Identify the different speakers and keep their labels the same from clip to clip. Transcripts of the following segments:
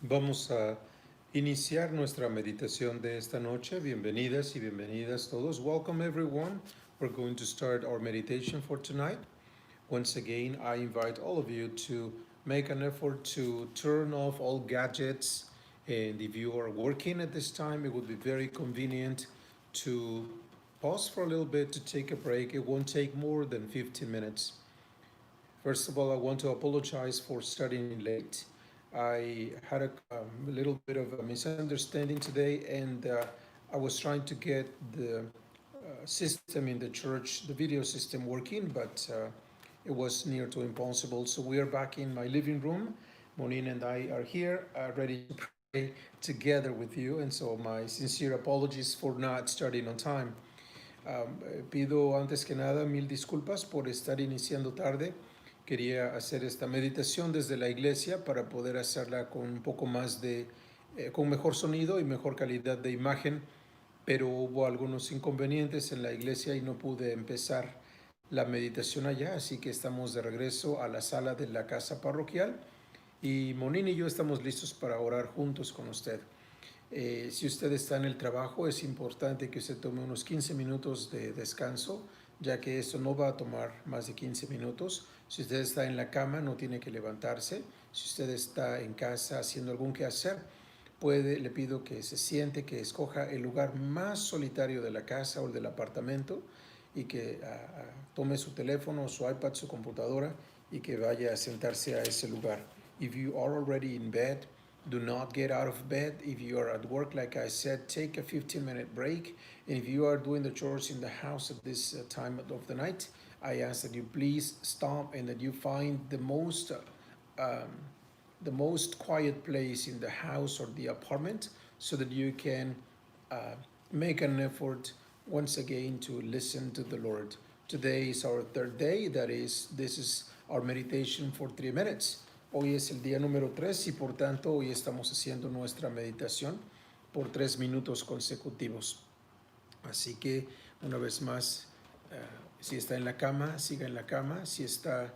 Speaker 1: Vamos a iniciar nuestra meditación de esta noche. Bienvenidas y bienvenidas todos. Welcome everyone. We're going to start our meditation for tonight. Once again, I invite all of you to make an effort to turn off all gadgets. And if you are working at this time, it would be very convenient to pause for a little bit to take a break. It won't take more than 15 minutes. First of all, I want to apologize for starting late. I had a little bit of a misunderstanding today, and I was trying to get the system in the church, the video system working, but it was near to impossible. So we are back in my living room. Monin and I are here, ready to pray together with you. And so my sincere apologies for not starting on time. Pido antes que nada mil disculpas por estar iniciando tarde. Quería hacer esta meditación desde la iglesia para poder hacerla con un poco más con mejor sonido y mejor calidad de imagen, pero hubo algunos inconvenientes en la iglesia y no pude empezar la meditación allá, así que estamos de regreso a la sala de la casa parroquial y Monín y yo estamos listos para orar juntos con usted. Si usted está en el trabajo, es importante que usted tome unos 15 minutos de descanso, ya que esto no va a tomar más de 15 minutos. Si usted está en la cama, no tiene que levantarse. Si usted está en casa haciendo algún quehacer, le pido que se siente, que escoja el lugar más solitario de la casa o del apartamento y que tome su teléfono, su iPad, su computadora y que vaya a sentarse a ese lugar. If you are already in bed, do not get out of bed. If you are at work, like I said, take a 15-minute break. And if you are doing the chores in the house at this time of the night, I ask that you please stop and that you find the most quiet place in the house or the apartment so that you can uh, make an effort once again to listen to the Lord. Today is our third day, this is our meditation for 3 minutes. Hoy es el día número 3 y por tanto hoy estamos haciendo nuestra meditación por 3 minutos consecutivos. Así que una vez más, si está en la cama, siga en la cama. Si está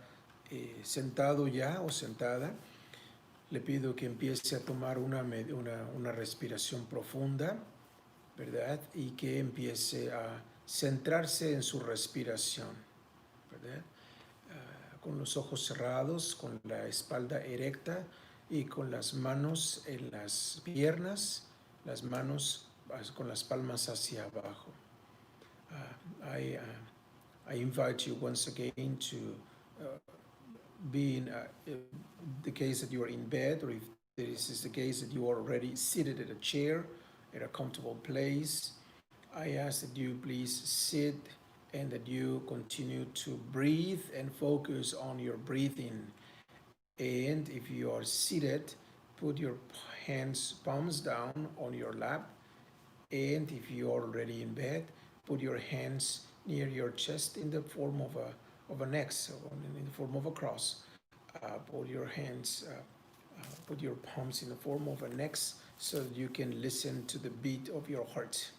Speaker 1: sentado ya o sentada, le pido que empiece a tomar una respiración profunda, ¿verdad? Y que empiece a centrarse en su respiración, ¿verdad? Con los ojos cerrados, con la espalda erecta y con las manos en las piernas, las manos con las palmas hacia abajo. I invite you once again to be in the case that you are in bed, or if this is the case that you are already seated at a chair, at a comfortable place, I ask that you please sit and that you continue to breathe and focus on your breathing. And if you are seated, put your palms down on your lap. And if you are already in bed, put your hands near your chest in the form of an X, in the form of a cross. Put your palms in the form of an X so that you can listen to the beat of your heart.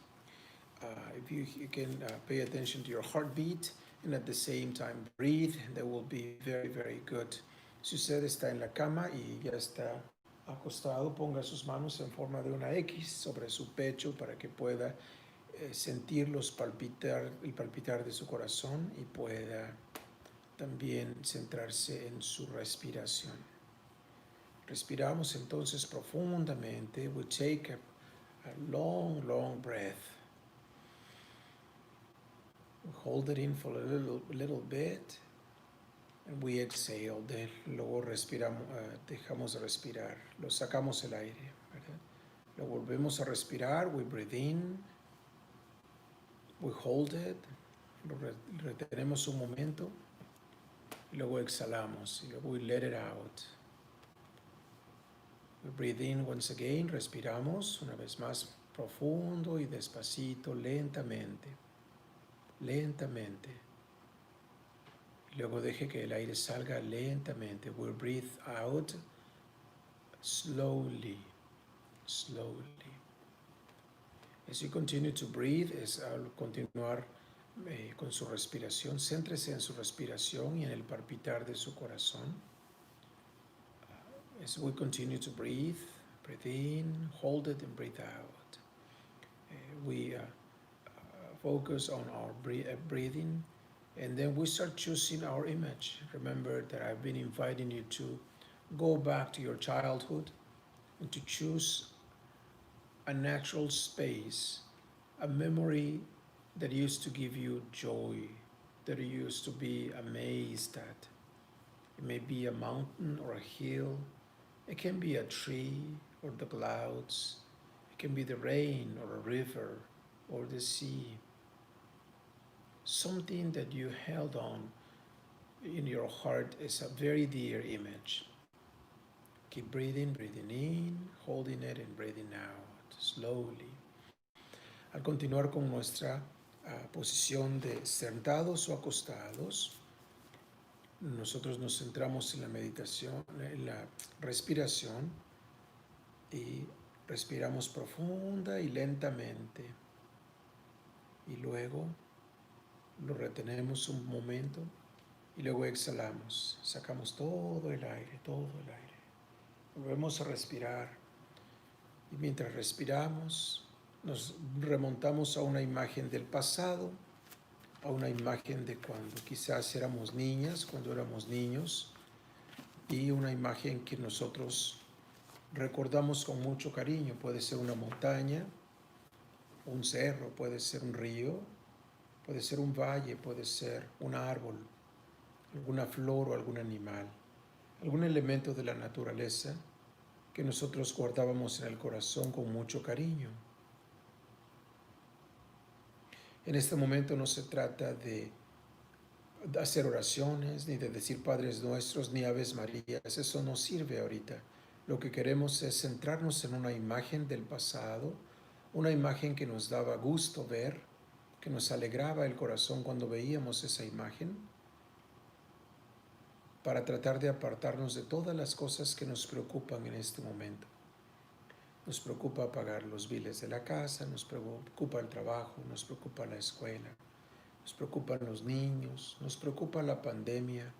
Speaker 1: If you can pay attention to your heartbeat and at the same time breathe, that will be very, very good. Si usted está en la cama y ya está acostado, ponga sus manos en forma de una X sobre su pecho para que pueda sentir el palpitar de su corazón y pueda también centrarse en su respiración. Respiramos entonces profundamente. We take a long, long breath. We hold it in for a little bit and we exhale. Luego dejamos de respirar. Lo sacamos el aire, ¿verdad? Lo volvemos a respirar. We breathe in. We hold it. Lo retenemos un momento. Y luego exhalamos. Y luego we let it out. We breathe in once again. Respiramos una vez más profundo y despacito, lentamente. Lentamente. Luego deje que el aire salga lentamente. We'll breathe out slowly, slowly. As you continue to breathe, al continuar con su respiración, céntrese en su respiración y en el palpitar de su corazón. As we continue to breathe, Breathe in, hold it, and breathe out. We focus on our breathing, and then we start choosing our image. Remember that I've been inviting you to go back to your childhood and to choose a natural space, a memory that used to give you joy, that you used to be amazed at. It may be a mountain or a hill. It can be a tree or the clouds. It can be the rain or a river or the sea. Something that you held on in your heart is a very dear image. Keep breathing in, holding it and breathing out slowly. Al continuar con nuestra posición de sentados o acostados, nosotros nos centramos en la meditación, en la respiración, y respiramos profunda y lentamente. Y luego lo retenemos un momento y luego exhalamos. Sacamos todo el aire, todo el aire. Volvemos a respirar. Y mientras respiramos, nos remontamos a una imagen del pasado, a una imagen de cuando quizás éramos niñas, cuando éramos niños, y una imagen que nosotros recordamos con mucho cariño. Puede ser una montaña, un cerro, puede ser un río, puede ser un valle, puede ser un árbol, alguna flor o algún animal, algún elemento de la naturaleza que nosotros guardábamos en el corazón con mucho cariño. En este momento no se trata de hacer oraciones, ni de decir Padres Nuestros, ni Aves Marías. Eso no sirve ahorita. Lo que queremos es centrarnos en una imagen del pasado, una imagen que nos daba gusto ver, que nos alegraba el corazón cuando veíamos esa imagen, para tratar de apartarnos de todas las cosas que nos preocupan en este momento. Nos preocupa pagar los biles de la casa, nos preocupa el trabajo, nos preocupa la escuela, nos preocupan los niños, nos preocupa la pandemia,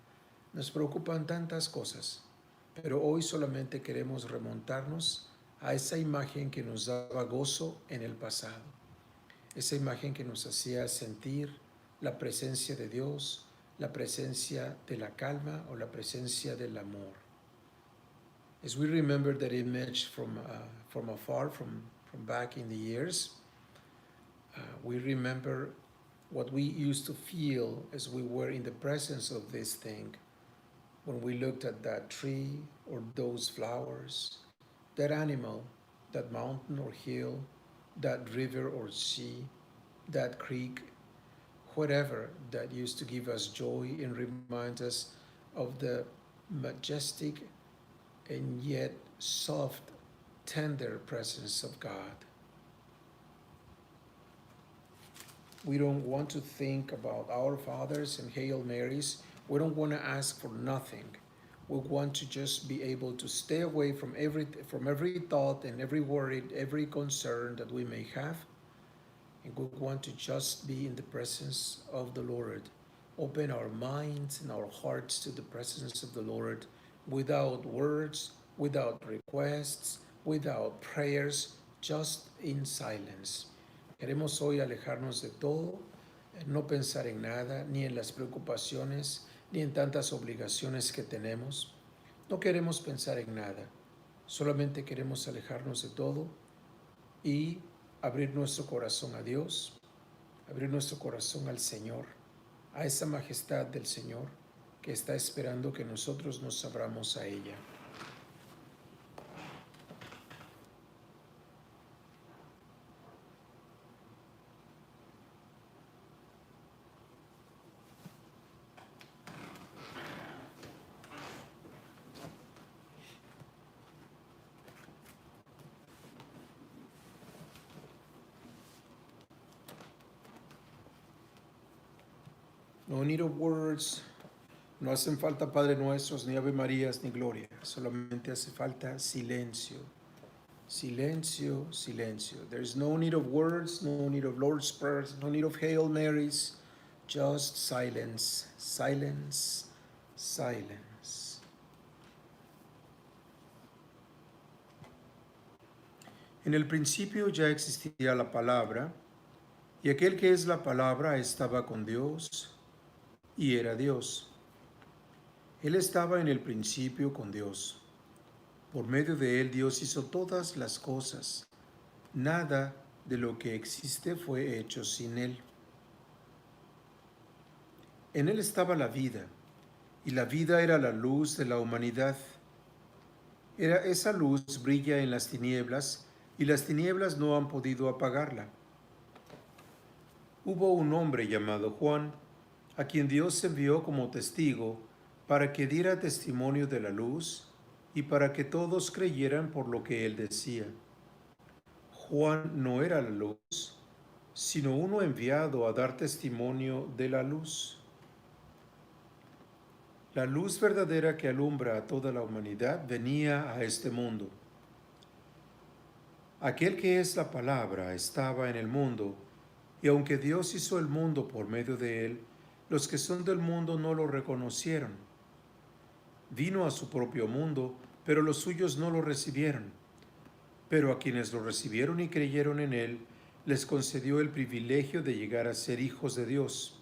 Speaker 1: nos preocupan tantas cosas. Pero hoy solamente queremos remontarnos a esa imagen que nos daba gozo en el pasado, esa imagen que nos hacía sentir la presencia de Dios, la presencia de la calma o la presencia del amor. As we remember that image from afar, from back in the years, we remember what we used to feel as we were in the presence of this thing, when we looked at that tree or those flowers, that animal, that mountain or hill, that river or sea, that creek, whatever that used to give us joy and remind us of the majestic and yet soft, tender presence of God. We don't want to think about our fathers and Hail Marys. We don't want to ask for nothing. We want to just be able to stay away from every thought and every worry, every concern that we may have. And we want to just be in the presence of the Lord. Open our minds and our hearts to the presence of the Lord, without words, without requests, without prayers, just in silence. Queremos hoy alejarnos de todo, no pensar en nada, ni en las preocupaciones, ni en tantas obligaciones que tenemos. No queremos pensar en nada, solamente queremos alejarnos de todo y abrir nuestro corazón a Dios, abrir nuestro corazón al Señor, a esa majestad del Señor que está esperando que nosotros nos abramos a ella. No need of words. No hacen falta Padre Nuestros, ni Ave Marías, ni Gloria. Solamente hace falta silencio. Silencio, silencio. There's no need of words, no need of Lord's Prayers, no need of Hail Marys. Just silence, silence, silence. En el principio ya existía la palabra, y aquel que es la palabra estaba con Dios y era Dios. Él estaba en el principio con Dios. Por medio de él Dios hizo todas las cosas. Nada de lo que existe fue hecho sin él. En él estaba la vida, y la vida era la luz de la humanidad. Esa luz brilla en las tinieblas, y las tinieblas no han podido apagarla. Hubo un hombre llamado Juan, a quien Dios envió como testigo para que diera testimonio de la luz y para que todos creyeran por lo que él decía. Juan no era la luz, sino uno enviado a dar testimonio de la luz. La luz verdadera que alumbra a toda la humanidad venía a este mundo. Aquel que es la palabra estaba en el mundo, y aunque Dios hizo el mundo por medio de él, los que son del mundo no lo reconocieron. Vino a su propio mundo, pero los suyos no lo recibieron. Pero a quienes lo recibieron y creyeron en él, les concedió el privilegio de llegar a ser hijos de Dios.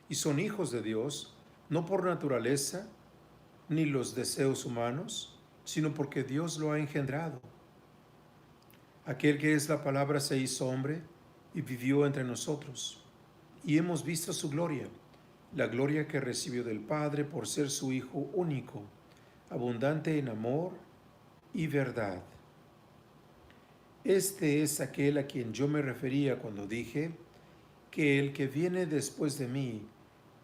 Speaker 1: Y son hijos de Dios, no por naturaleza, ni los deseos humanos, sino porque Dios lo ha engendrado. Aquel que es la palabra se hizo hombre y vivió entre nosotros. Y hemos visto su gloria, la gloria que recibió del Padre por ser su Hijo único, abundante en amor y verdad. Este es aquel a quien yo me refería cuando dije que el que viene después de mí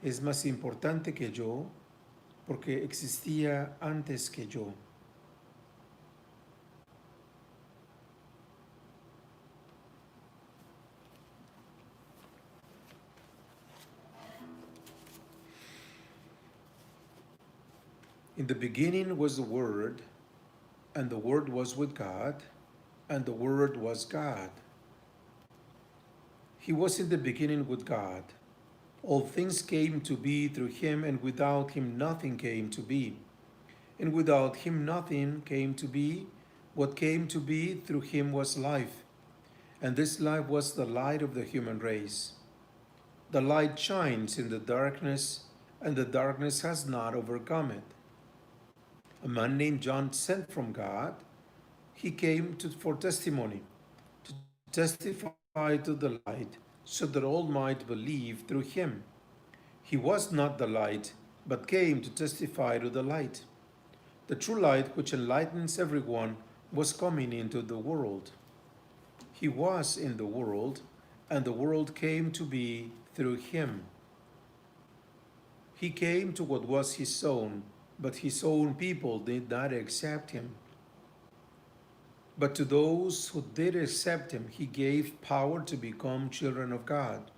Speaker 1: es más importante que yo, porque existía antes que yo. In the beginning was the Word, and the Word was with God, and the Word was God. He was in the beginning with God. All things came to be through him, and without him nothing came to be. And without him nothing came to be. What came to be through him was life, and this life was the light of the human race. The light shines in the darkness, and the darkness has not overcome it. A man named John sent from God. He came for testimony, to testify to the light, so that all might believe through him. He was not the light, but came to testify to the light. The true light, which enlightens everyone, was coming into the world. He was in the world, and the world came to be through him. He came to what was his own, but his own people did not accept him. But to those who did accept him, he gave power to become children of God.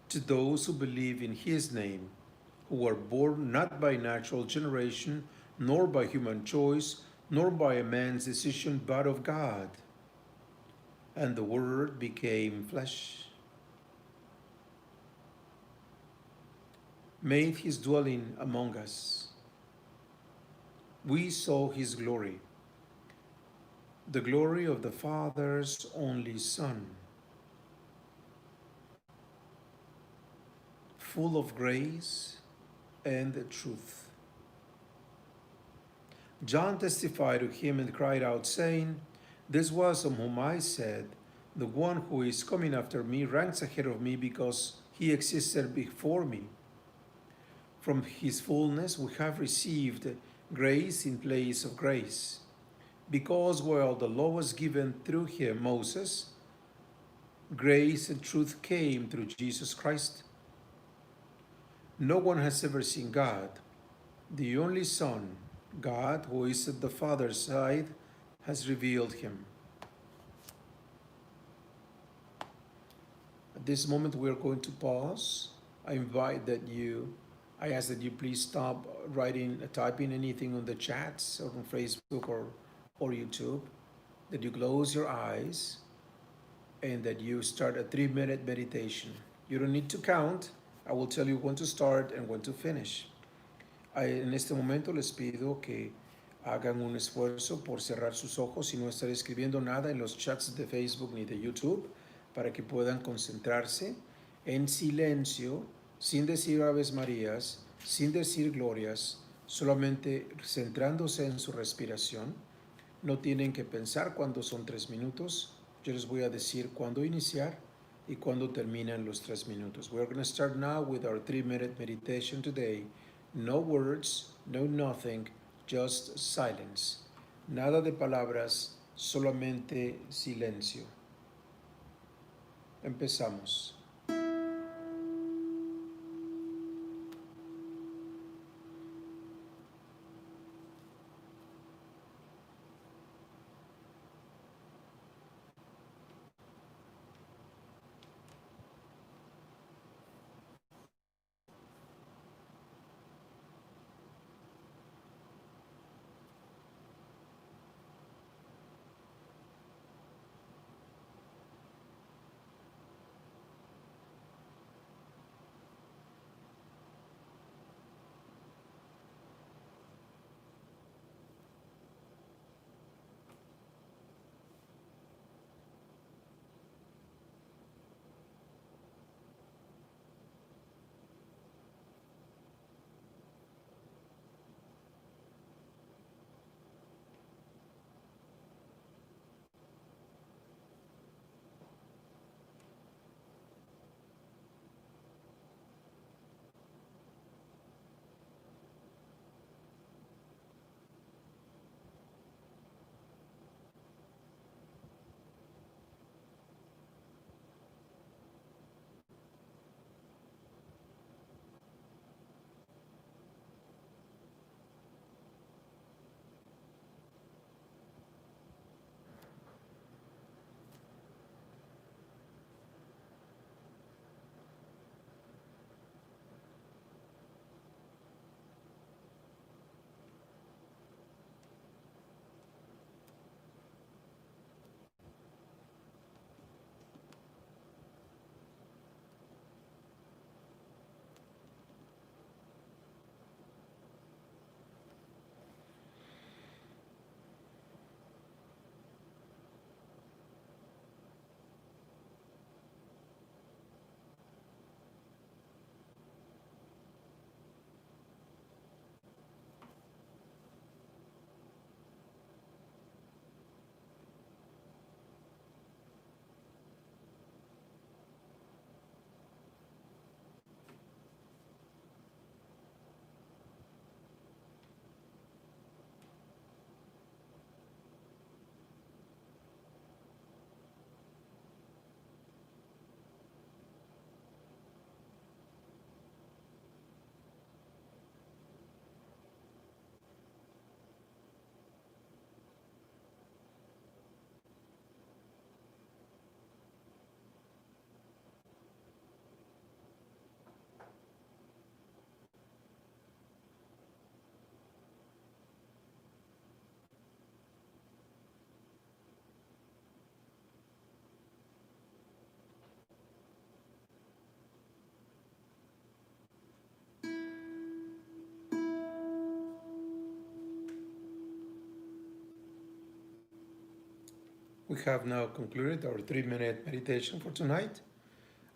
Speaker 1: To those who believe in his name, who were born not by natural generation, nor by human choice, nor by a man's decision, but of God. And the Word became flesh, made his dwelling among us. We saw his glory, the glory of the Father's only Son, full of grace and truth. John testified to him and cried out, saying, "This was of whom I said, the one who is coming after me ranks ahead of me because he existed before me." From his fullness we have received grace in place of grace. Because while the law was given through him, Moses, grace and truth came through Jesus Christ. No one has ever seen God. The only Son, God, who is at the Father's side, has revealed him. At this moment, we are going to pause. I ask that you please stop typing anything on the chats or on Facebook or YouTube, that you close your eyes and that you start a 3-minute meditation. You don't need to count. I will tell you when to start and when to finish. En este momento les pido que hagan un esfuerzo por cerrar sus ojos y no estar escribiendo nada en los chats de Facebook ni de YouTube para que puedan concentrarse en silencio, sin decir Aves Marías, sin decir glorias, solamente centrándose en su respiración. No tienen que pensar cuándo son 3 minutos. Yo les voy a decir cuándo iniciar y cuándo terminan los 3 minutos. We're going to start now with our 3-minute meditation today. No words, no nothing, just silence. Nada de palabras, solamente silencio. Empezamos. We have now concluded our 3-minute meditation for tonight.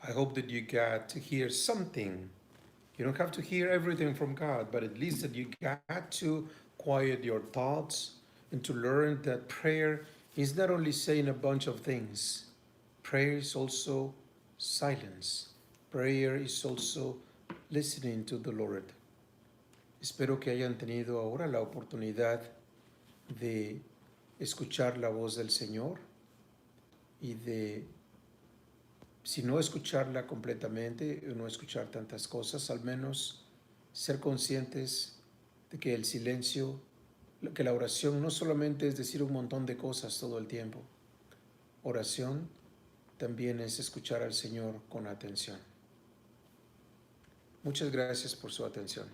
Speaker 1: I hope that you got to hear something. You don't have to hear everything from God, but at least that you got to quiet your thoughts and to learn that prayer is not only saying a bunch of things, prayer is also silence. Prayer is also listening to the Lord. Espero que hayan tenido ahora la oportunidad de escuchar la voz del Señor y de, si no escucharla completamente o no escuchar tantas cosas, al menos ser conscientes de que el silencio, que la oración no solamente es decir un montón de cosas todo el tiempo. Oración también es escuchar al Señor con atención. Muchas gracias por su atención.